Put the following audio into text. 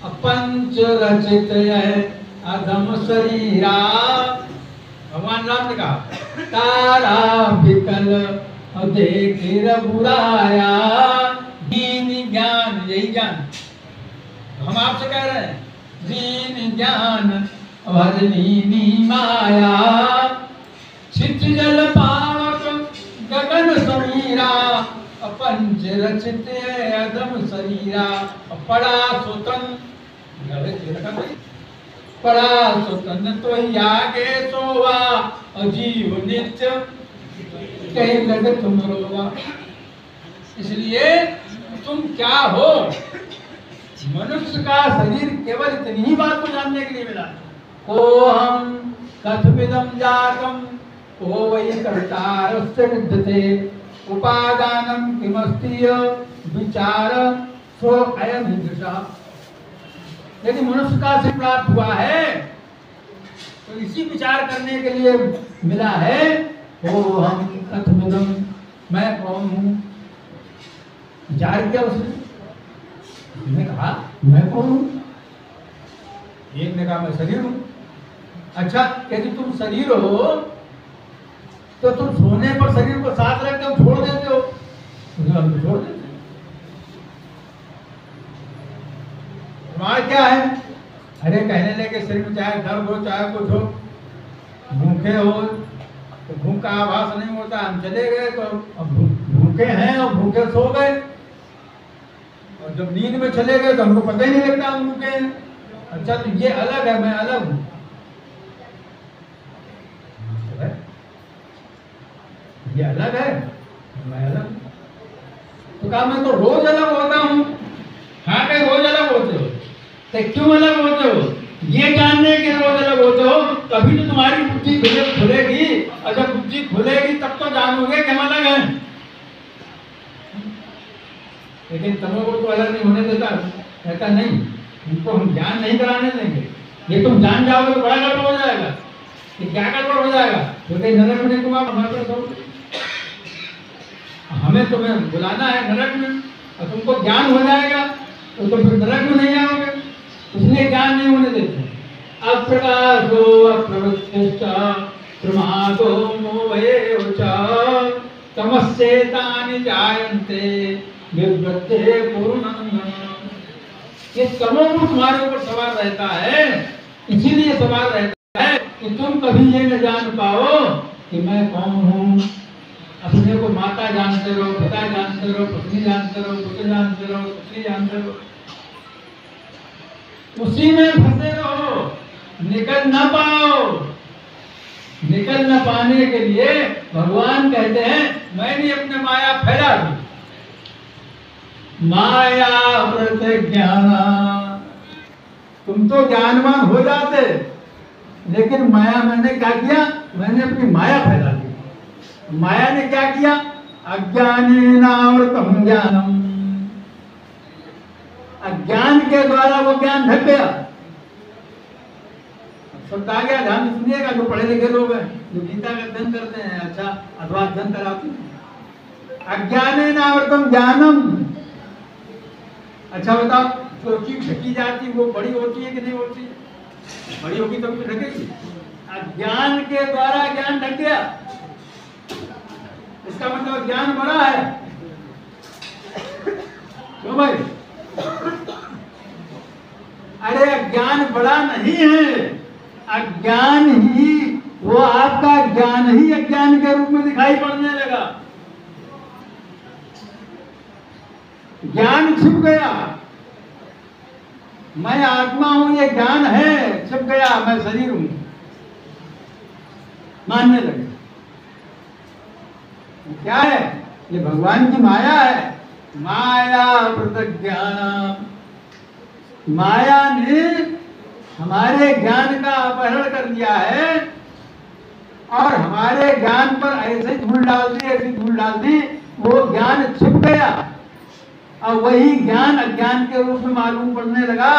पंच रचित अधम शरीरा। भगवान राम ने कहा तारा विकल देख रघुराया। दीन ज्ञान, यही ज्ञान हम आपसे कह रहे हैं। दीन ज्ञान भरनी माया। छित जल पावक गगन समीरा। पंच रचित अधम शरीरा। पड़ा सुतन, पड़ा सुतन तो आगे सोवा। अजीव नित्य कहीं लगे तुम रोवा। इसलिए तुम क्या हो? मनुष्य का शरीर केवल इतनी ही बात को जानने के लिए मिला। को हम कथमिदं जातम को वही कर्तारस्य विद्यते। उपादानम किमस्ति विचार सो अयम दृशा। यदि मनुष्य का शरीर प्राप्त हुआ है तो इसी विचार करने के लिए मिला है। ओ हम कथमिदं, मैं कौन हूँ? विचार किया उसने, कहा मैं कौन हूँ? एक ने कहा मैं शरीर हूँ। अच्छा, यदि तुम शरीर हो तो तुम सोने पर शरीर को साथ रखते हो, छोड़ देते हो? हम छोड़ देते। तुम्हारा क्या है? अरे कहने लगे शरीर में चाहे दर्द हो चाहे कुछ हो, भूखे हो तो भूख का आभास नहीं होता। हम चले गए तो अब भूखे हैं और भूखे सो गए, और जब नींद में चले गए तो हमको पता ही नहीं लगता हम भूखे हैं। अच्छा, तो ये अलग है, मैं अलग हूँ। ये अलग है, मैं अलग हूँ। तो कहा मैं तो रोज अलग होता हूँ। हाँ, कहीं रोज अलग होते हो तो क्यों अलग होते हो? ये जानने के रोज अलग होते हो, तभी तो तुम्हारी बुद्धि खुलेगी। और जब बुद्धि खुलेगी तब तो जानोगे कि हम अलग हैं। लेकिन तमोगुण को अलग नहीं होने देता, कहता नहीं, उनको हम ज्ञान नहीं कराने देंगे। ये तुम जान जाओगे तो बड़ा गड़बड़ हो जाएगा। ये क्या गड़बड़ हो जाएगा? तो कहीं नरक में तुम आप हमारे पास, हमें तुम्हें बुलाना है नरक में, और तुमको ज्ञान हो जाएगा तो फिर नरक में नहीं आओगे। इसलिए ज्ञान नहीं होने देते। अप्रकाशो अप्रवृत्तिश्च प्रमादो मोहेव च तमस्येतानि जायन्ते विवृते पूर्णंगम। ये तमोगुण तुम्हारे ऊपर सवार रहता है, इसीलिए सवार रहता है कि तुम कभी ये न जान पाओ कि मैं कौन हूँ। अपने को माता जानते रहो, पिता जानते रहो, पत्नी जानते रहो, पुत्र जानते रहो, पुत्री जानते रहो, उसी में फंसे रहो, निकल ना पाओ। निकल न पाने के लिए भगवान कहते हैं मैंने अपने माया फैला दी। माया प्रतिज्ञाना। तुम तो ज्ञानवान हो जाते, लेकिन माया मैंने क्या किया? मैंने अपनी माया फैला दी। माया ने क्या किया? अज्ञानेनावृतम ज्ञानम। अज्ञान के द्वारा वो ज्ञान ढक गया। शब्द आ गया, ध्यान सुनिएगा। जो पढ़े लिखे लोग हैं, जो गीता का अध्ययन करते हैं, अच्छा अथवा अध्ययन कराते हैं। अज्ञानेनावृतम ज्ञानम। अच्छा बताओ, चोटी ढकी जाती वो बड़ी होती है कि नहीं होती? बड़ी होगी तभी तो ढकेगी। अज्ञान के द्वारा ज्ञान ढक गया, इसका मतलब ज्ञान बड़ा है। क्यों भाई? अरे अज्ञान बड़ा नहीं है, अज्ञान ही, वो आपका ज्ञान ही अज्ञान के रूप में दिखाई पड़ने लगा। ज्ञान छिप गया, मैं आत्मा हूं, ये ज्ञान है, छिप गया, मैं शरीर हूं, मानने लगे। क्या है? ये भगवान की माया है। माया प्रतिज्ञान। माया ने हमारे ज्ञान का अपहरण कर दिया है और हमारे ज्ञान पर ऐसे धूल डाल दी, ऐसी धूल डाल दी, वो ज्ञान छिप गया और वही ज्ञान अज्ञान के रूप में मालूम पड़ने लगा।